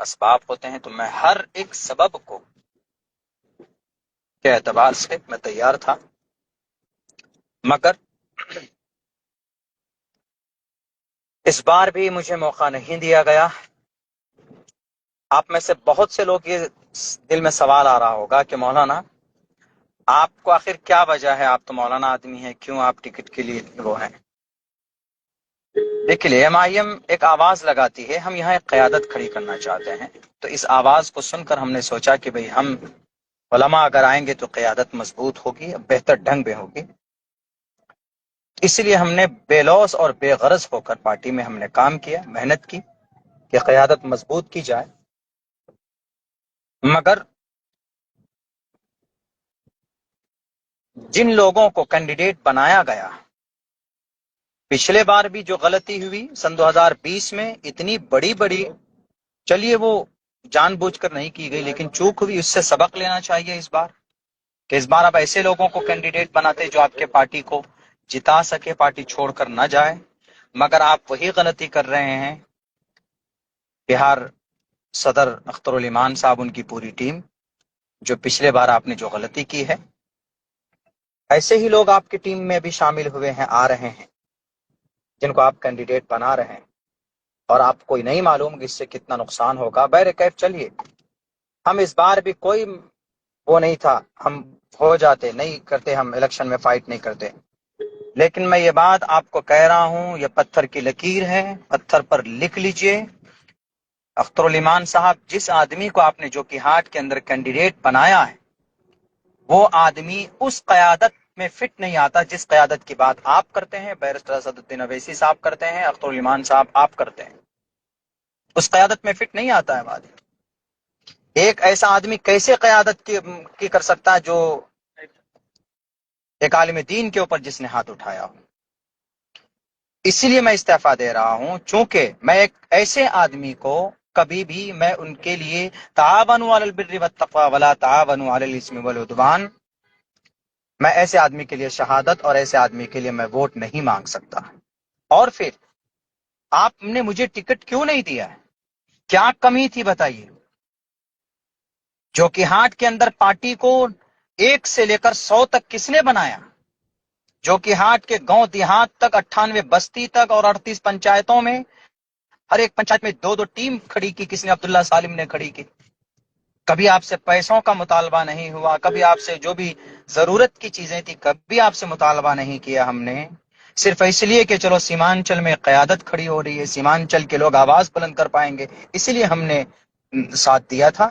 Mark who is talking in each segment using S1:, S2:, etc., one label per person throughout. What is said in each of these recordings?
S1: اسباب ہوتے ہیں، تو میں ہر ایک سبب کو کے اعتبار سے میں تیار تھا، مگر اس بار بھی مجھے موقع نہیں دیا گیا۔ آپ میں سے بہت سے لوگ یہ دل میں سوال آ رہا ہوگا کہ مولانا آپ کو آخر کیا وجہ ہے، آپ تو مولانا آدمی ہیں، کیوں آپ ٹکٹ کے لیے وہ ہیں؟ دیکھیے ایم آئی ایم ایک آواز لگاتی ہے، ہم یہاں ایک قیادت کھڑی کرنا چاہتے ہیں، تو اس آواز کو سن کر ہم نے سوچا کہ بھئی ہم علماء اگر آئیں گے تو قیادت مضبوط ہوگی، بہتر ڈھنگ میں ہوگی۔ اس لیے ہم نے بے لوث اور بے غرض ہو کر پارٹی میں ہم نے کام کیا، محنت کی کہ قیادت مضبوط کی جائے، مگر جن لوگوں کو کینڈیڈیٹ بنایا گیا، پچھلے بار بھی جو غلطی ہوئی سن 2020 میں اتنی بڑی، چلیے وہ جان بوجھ کر نہیں کی گئی لیکن چوک ہوئی، اس سے سبق لینا چاہیے اس بار، کہ اس بار آپ ایسے لوگوں کو کینڈیڈیٹ بناتے جو آپ کے پارٹی کو جتا سکے، پارٹی چھوڑ کر نہ جائے، مگر آپ وہی غلطی کر رہے ہیں۔ بہار صدر اختر الایمان صاحب، ان کی پوری ٹیم، جو پچھلے بار آپ نے جو غلطی کی ہے، ایسے ہی لوگ آپ کی ٹیم میں بھی شامل ہوئے ہیں، آ رہے ہیں، جن کو آپ کینڈیڈیٹ بنا رہے ہیں، اور آپ کو نہیں معلوم کہ اس سے کتنا نقصان ہوگا۔ بہرکیف چلیے، ہم اس بار بھی کوئی وہ نہیں تھا، ہم ہو جاتے، نہیں کرتے، ہم الیکشن میں فائٹ نہیں کرتے، لیکن میں یہ بات آپ کو کہہ رہا ہوں، یہ پتھر کی لکیر ہے، پتھر پر لکھ لیجئے۔ اختر الایمان صاحب، جس آدمی کو آپ نے جو کہ ہاٹ کے اندر کینڈیڈیٹ بنایا ہے، وہ آدمی اس قیادت میں فٹ نہیں آتا جس قیادت کی بات آپ کرتے ہیں، بیرسٹر اسد الدین اویسی صاحب کرتے ہیں، اختر الایمان صاحب آپ کرتے ہیں، اس قیادت میں فٹ نہیں آتا ہے بات۔ ایک ایسا آدمی کیسے قیادت کی کر سکتا ہے جو ایک عالم دین کے اوپر جس نے ہاتھ اٹھایا ہو؟ اسی لیے میں استعفیٰ دے رہا ہوں، چونکہ میں ایک ایسے آدمی کو کبھی بھی میں ان کے لیے تعاونوا علی البر والتقوی ولا تعاونوا علی الاثم والعدوان، میں ایسے آدمی کے لیے شہادت اور ایسے آدمی کے لیے میں ووٹ نہیں مانگ سکتا۔ اور پھر آپ نے مجھے ٹکٹ کیوں نہیں دیا ہے؟ کیا کمی تھی بتائیے؟ جو کہ ہاٹ کے اندر پارٹی کو 1 سے لے کر 100 تک کس نے بنایا؟ جو کہ ہاٹ کے گاؤں دیہات تک، 98 بستی تک اور 38 پنچایتوں میں، ہر ایک پنچایت میں 2 ٹیم کھڑی کی کس نے؟ عبداللہ سالم نے کھڑی کی۔ کبھی آپ سے پیسوں کا مطالبہ نہیں ہوا، کبھی آپ سے جو بھی ضرورت کی چیزیں تھی کبھی آپ سے مطالبہ نہیں کیا ہم نے، صرف اس لیے کہ چلو سیمانچل میں قیادت کھڑی ہو رہی ہے، سیمانچل کے لوگ آواز بلند کر پائیں گے، اسی لیے ہم نے ساتھ دیا تھا۔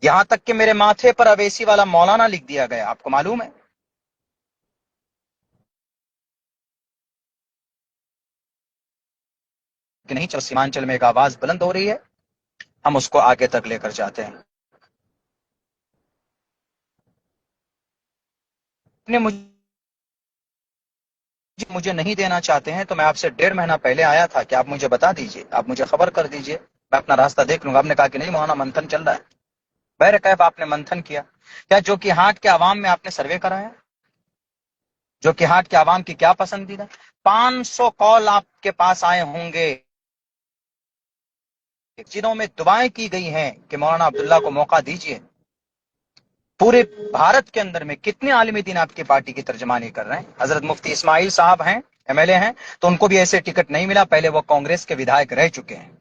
S1: یہاں تک کہ میرے ماتھے پر اویسی والا مولانا لکھ دیا گیا، آپ کو معلوم ہے؟ کہ نہیں، چلو سیمانچل میں ایک آواز بلند ہو رہی ہے، ہم اس کو آگے تک لے کر جاتے ہیں۔ مجھے نہیں دینا چاہتے ہیں تو میں آپ سے 1.5 مہینہ پہلے آیا تھا کہ آپ مجھے بتا دیجئے، آپ مجھے خبر کر دیجئے، میں اپنا راستہ دیکھ لوں گا۔ آپ نے کہا کہ نہیں مولانا منتھن چل رہا ہے۔ بہرکیف آپ نے منتھن کیا، کیا جو کہ ہاٹ کے عوام میں آپ نے سروے کرایا؟ جو کہ ہاٹ کے عوام کی کیا پسندیدہ؟ 500 کال آپ کے پاس آئے ہوں گے جنہوں میں دعائیں کی گئی ہیں کہ مولانا عبداللہ کو موقع دیجئے۔ پورے بھارت کے اندر میں کتنے عالم دین آپ کی پارٹی کی ترجمانی کر رہے ہیں؟ حضرت مفتی اسماعیل صاحب ہیں، ایم ایل اے ہیں، تو ان کو بھی ایسے ٹکٹ نہیں ملا، پہلے وہ کانگریس کے ودھائک رہ چکے ہیں۔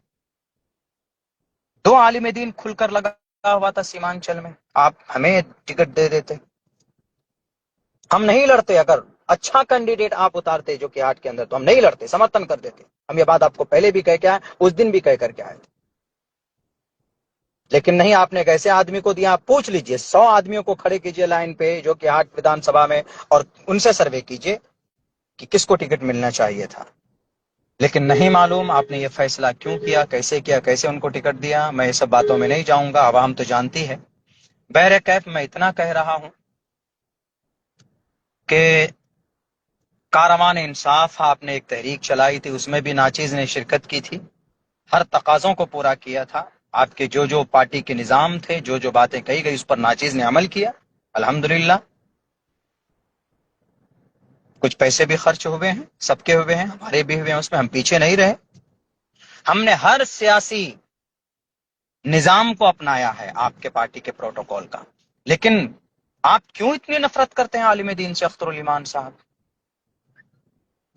S1: 2 عالم دین کھل کر لگا ہوا تھا سیمانچل میں، آپ ہمیں ٹکٹ دے دیتے، ہم نہیں لڑتے۔ اگر اچھا کینڈیڈیٹ آپ اتارتے جو کہ ہاٹ کے اندر تو ہم نہیں لڑتے، سمرتھن کر دیتے۔ ہم یہ بات آپ کو پہلے بھی کہہ کے آئے، اس دن بھی کہہ کر کے آئے تھے، لیکن نہیں، آپ نے ایک ایسے آدمی کو دیا۔ آپ پوچھ لیجئے، 100 آدمیوں کو کھڑے کیجئے لائن پہ جو کہ ہاٹ ودھان سبھا میں، اور ان سے سروے کیجئے کہ کس کو ٹکٹ ملنا چاہیے تھا۔ لیکن نہیں معلوم آپ نے یہ فیصلہ کیوں کیا، کیسے ان کو ٹکٹ دیا، میں یہ سب باتوں میں نہیں جاؤں گا، عوام تو جانتی ہے۔ بہرکیف میں اتنا کہہ رہا ہوں کہ کاروان انصاف آپ نے ایک تحریک چلائی تھی، اس میں بھی ناچیز نے شرکت کی تھی، ہر تقاضوں کو پورا کیا تھا، آپ کے جو پارٹی کے نظام تھے، جو باتیں کہی گئی اس پر ناچیز نے عمل کیا، الحمدللہ۔ کچھ پیسے بھی خرچ ہوئے ہیں، سب کے ہوئے ہیں، ہمارے بھی ہوئے ہیں، اس میں ہم پیچھے نہیں رہے۔ ہم نے ہر سیاسی نظام کو اپنایا ہے آپ کے پارٹی کے پروٹوکول کا، لیکن آپ کیوں اتنی نفرت کرتے ہیں عالم دین سے اختر الایمان صاحب؟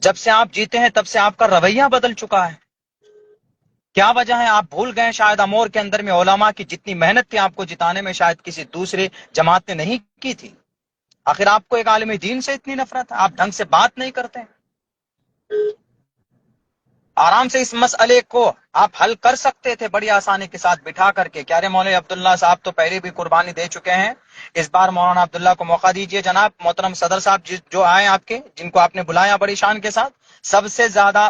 S1: جب سے آپ جیتے ہیں تب سے آپ کا رویہ بدل چکا ہے. کیا وجہ ہے؟ آپ بھول گئے شاید امور کے اندر میں علماء کی جتنی محنت تھی آپ کو جتانے میں شاید کسی دوسرے جماعت نے نہیں کی تھی. آخر آپ کو ایک عالم دین سے اتنی نفرت ہے؟ آپ ڈھنگ سے بات نہیں کرتے. آرام سے اس مسئلے کو آپ حل کر سکتے تھے بڑی آسانی کے ساتھ بٹھا کر کے. کیا رے مولوی عبداللہ صاحب تو پہلے بھی قربانی دے چکے ہیں، اس بار مولانا عبداللہ کو موقع دیجئے. جناب محترم صدر صاحب جو آئے آپ کے، جن کو آپ نے بلایا بڑی شان کے ساتھ، سب سے زیادہ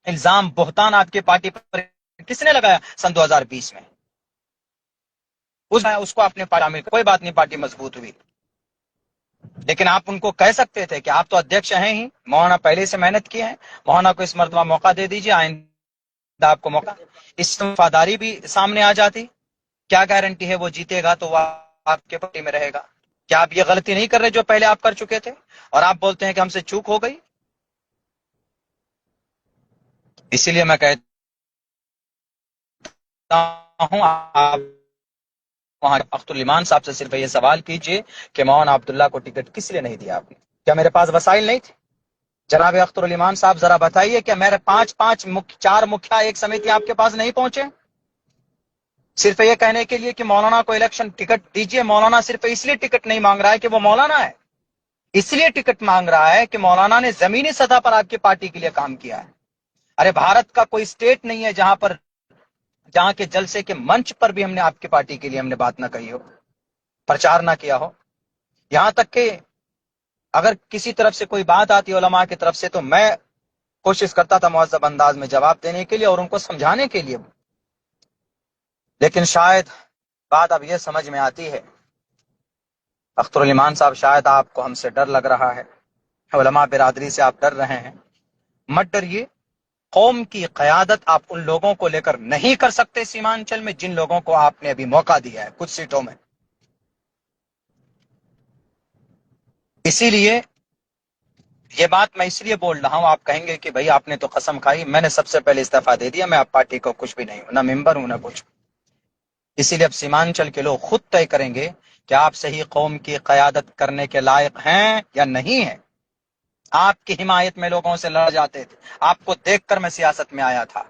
S1: الزام بہتان آپ کی پارٹی پر کس نے لگایا سن 2020 میں؟ اس کو آپ نے پارٹی، کوئی بات نہیں، پارٹی مضبوط ہوئی. لیکن آپ ان کو کہہ سکتے تھے کہ آپ تو ادھیکش ہیں ہی، مولانا پہلے سے محنت کی ہے، مولانا کو اس مرتبہ موقع دے دیجیے، آئندہ آپ کو موقع. اس سے وفاداری بھی سامنے آ جاتی. کیا گارنٹی ہے وہ جیتے گا تو وہ آپ کے پارٹی میں رہے گا؟ کیا آپ یہ غلطی نہیں کر رہے جو پہلے آپ کر چکے تھے اور آپ بولتے ہیں کہ ہم سے چوک ہو گئی؟ اسی لیے میں کہتا ہوں آپ وہاں اختر الایمان صاحب سے صرف یہ سوال کیجئے کہ مولانا عبداللہ کو ٹکٹ کس لیے نہیں دیا آپ نے؟ کیا میرے پاس وسائل نہیں تھے؟ جناب اختر الایمان صاحب ذرا بتائیے کہ میرے چار مکھیا ایک سمیتی آپ کے پاس نہیں پہنچے صرف یہ کہنے کے لیے کہ مولانا کو الیکشن ٹکٹ دیجئے؟ مولانا صرف اس لیے ٹکٹ نہیں مانگ رہا ہے کہ وہ مولانا ہے، اس لیے ٹکٹ مانگ رہا ہے کہ مولانا نے زمینی سطح پر آپ کی پارٹی کے لیے کام کیا ہے. ارے بھارت کا کوئی اسٹیٹ نہیں ہے جہاں کے جلسے کے منچ پر بھی ہم نے آپ کی پارٹی کے لیے ہم نے بات نہ کہی ہو، پرچار نہ کیا ہو. یہاں تک کہ اگر کسی طرف سے کوئی بات آتی علماء کی طرف سے تو میں کوشش کرتا تھا مہذب انداز میں جواب دینے کے لیے اور ان کو سمجھانے کے لیے. لیکن شاید بات اب یہ سمجھ میں آتی ہے، اختر الایمان صاحب شاید آپ کو ہم سے ڈر لگ رہا ہے، علماء برادری سے آپ ڈر رہے ہیں. مت ڈریے. قوم کی قیادت آپ ان لوگوں کو لے کر نہیں کر سکتے سیمانچل میں جن لوگوں کو آپ نے ابھی موقع دیا ہے کچھ سیٹوں میں. اسی لیے یہ بات میں اس لیے بول رہا ہوں، آپ کہیں گے کہ بھئی آپ نے تو قسم کھائی. میں نے سب سے پہلے استعفیٰ دے دیا، میں آپ پارٹی کو کچھ بھی نہیں ہوں، نہ ممبر ہوں نہ کچھ. اسی لیے اب سیمانچل کے لوگ خود طے کریں گے کہ آپ صحیح قوم کی قیادت کرنے کے لائق ہیں یا نہیں ہیں. آپ کی حمایت میں لوگوں سے لڑ جاتے تھے، آپ کو دیکھ کر میں سیاست میں آیا تھا.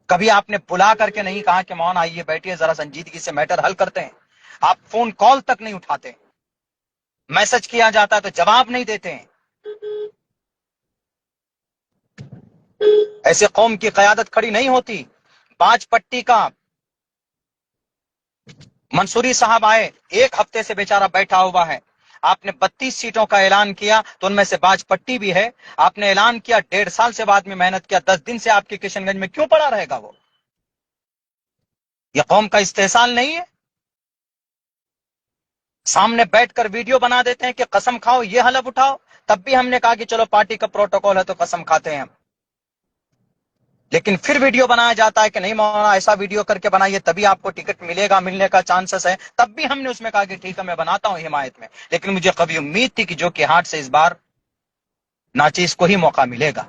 S1: کبھی آپ نے بلا کر کے نہیں کہا کہ مولانا آئیے بیٹھیے ذرا سنجیدگی سے میٹر حل کرتے ہیں. آپ فون کال تک نہیں اٹھاتے، میسج کیا جاتا ہے تو جواب نہیں دیتے ہیں. ایسے قوم کی قیادت کھڑی نہیں ہوتی. باج پٹی کا منصوری صاحب آئے، ایک ہفتے سے بیچارہ بیٹھا ہوا ہے. آپ نے 32 سیٹوں کا اعلان کیا تو ان میں سے باج پٹی بھی ہے. آپ نے اعلان کیا، 1.5 سال سے بعد میں محنت کیا، 10 دن سے آپ کے کشن گنج میں کیوں پڑا رہے گا وہ؟ یہ قوم کا استحصال نہیں ہے؟ سامنے بیٹھ کر ویڈیو بنا دیتے ہیں کہ قسم کھاؤ یہ حلف اٹھاؤ. تب بھی ہم نے کہا کہ چلو پارٹی کا پروٹوکول ہے تو قسم کھاتے ہیں ہم. لیکن پھر ویڈیو بنایا جاتا ہے کہ نہیں مولانا ایسا ویڈیو کر کے بنائیے تبھی آپ کو ٹکٹ ملے گا، ملنے کا چانسز ہے. تب بھی ہم نے اس میں کہا کہ ٹھیک ہے میں بناتا ہوں حمایت میں. لیکن مجھے کبھی امید تھی کہ جو کہ ہاتھ سے اس بار ناچیز کو ہی موقع ملے گا.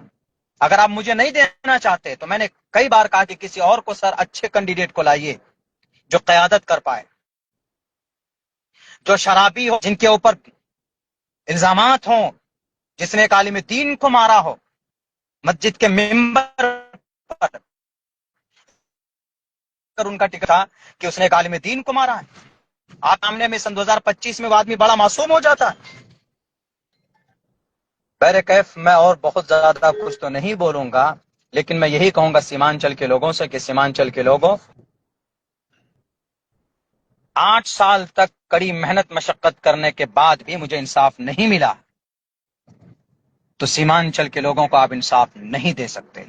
S1: اگر آپ مجھے نہیں دینا چاہتے تو میں نے کئی بار کہا کہ کسی اور کو، سر اچھے کینڈیڈیٹ کو لائیے جو قیادت کر پائے، جو شرابی ہو، جن کے اوپر الزامات ہوں، جس نے ایک عالم دین کو مارا ہو مسجد کے ممبر پر. ان کا ٹکٹ تھا کہ اس نے ایک عالم دین کو مارا ہے. آپ سامنے میں سن 2025 میں وہ آدمی بڑا معصوم ہو جاتا ہے. بہر کیف میں اور بہت زیادہ کچھ تو نہیں بولوں گا، لیکن میں یہی کہوں گا سیمانچل کے لوگوں سے کہ سیمانچل کے لوگوں، 8 سال تک کڑی محنت مشقت کرنے کے بعد بھی مجھے انصاف نہیں ملا تو سیمانچل کے لوگوں کو آپ انصاف نہیں دے سکتے.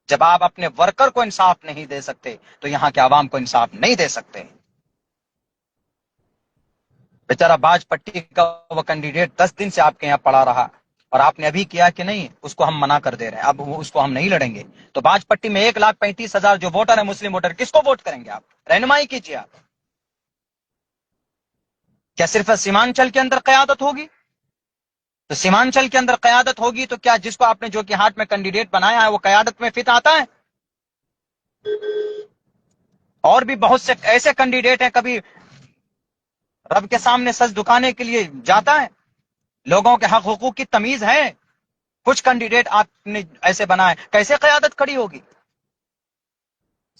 S1: جب آپ اپنے ورکر کو انصاف نہیں دے سکتے تو یہاں کے عوام کو انصاف نہیں دے سکتے. بیچارہ باج پٹی کا وہ کینڈیڈیٹ 10 دن سے آپ کے یہاں پڑا رہا اور آپ نے ابھی کیا کہ نہیں اس کو ہم منع کر دے رہے ہیں، اب اس کو ہم نہیں لڑیں گے. تو باج پٹی میں 1,35,000 جو ووٹر ہیں مسلم ووٹر، کس کو ووٹ کریں گے آپ؟ رہنمائی کیجیے. آپ کیا صرف سیمانچل کے اندر قیادت ہوگی؟ تو سیمانچل کے اندر قیادت ہوگی تو کیا جس کو آپ نے جو کہ ہاتھ میں کینڈیڈیٹ بنایا ہے وہ قیادت میں فٹ آتا ہے؟ اور بھی بہت سے ایسے کینڈیڈیٹ ہیں، کبھی رب کے سامنے سج دکانے کے لیے جاتا ہے، لوگوں کے حق حقوق کی تمیز ہے. کچھ کینڈیڈیٹ آپ نے ایسے بنائے، کیسے قیادت کھڑی ہوگی؟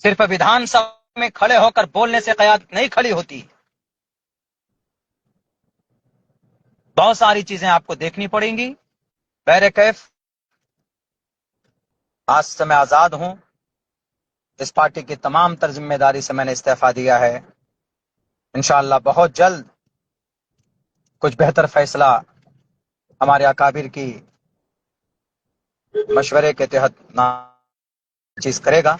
S1: صرف ویدھان سبھا میں کھڑے ہو کر بولنے سے قیادت نہیں کھڑی ہوتی. بہت ساری چیزیں آپ کو دیکھنی پڑیں گی. بہرکیف آج سے میں آزاد ہوں. اس پارٹی کی تمام تر ذمہ داری سے میں نے استعفیٰ دیا ہے. انشاءاللہ بہت جلد کچھ بہتر فیصلہ ہمارے اکابر کی مشورے کے تحت چیز کرے گا.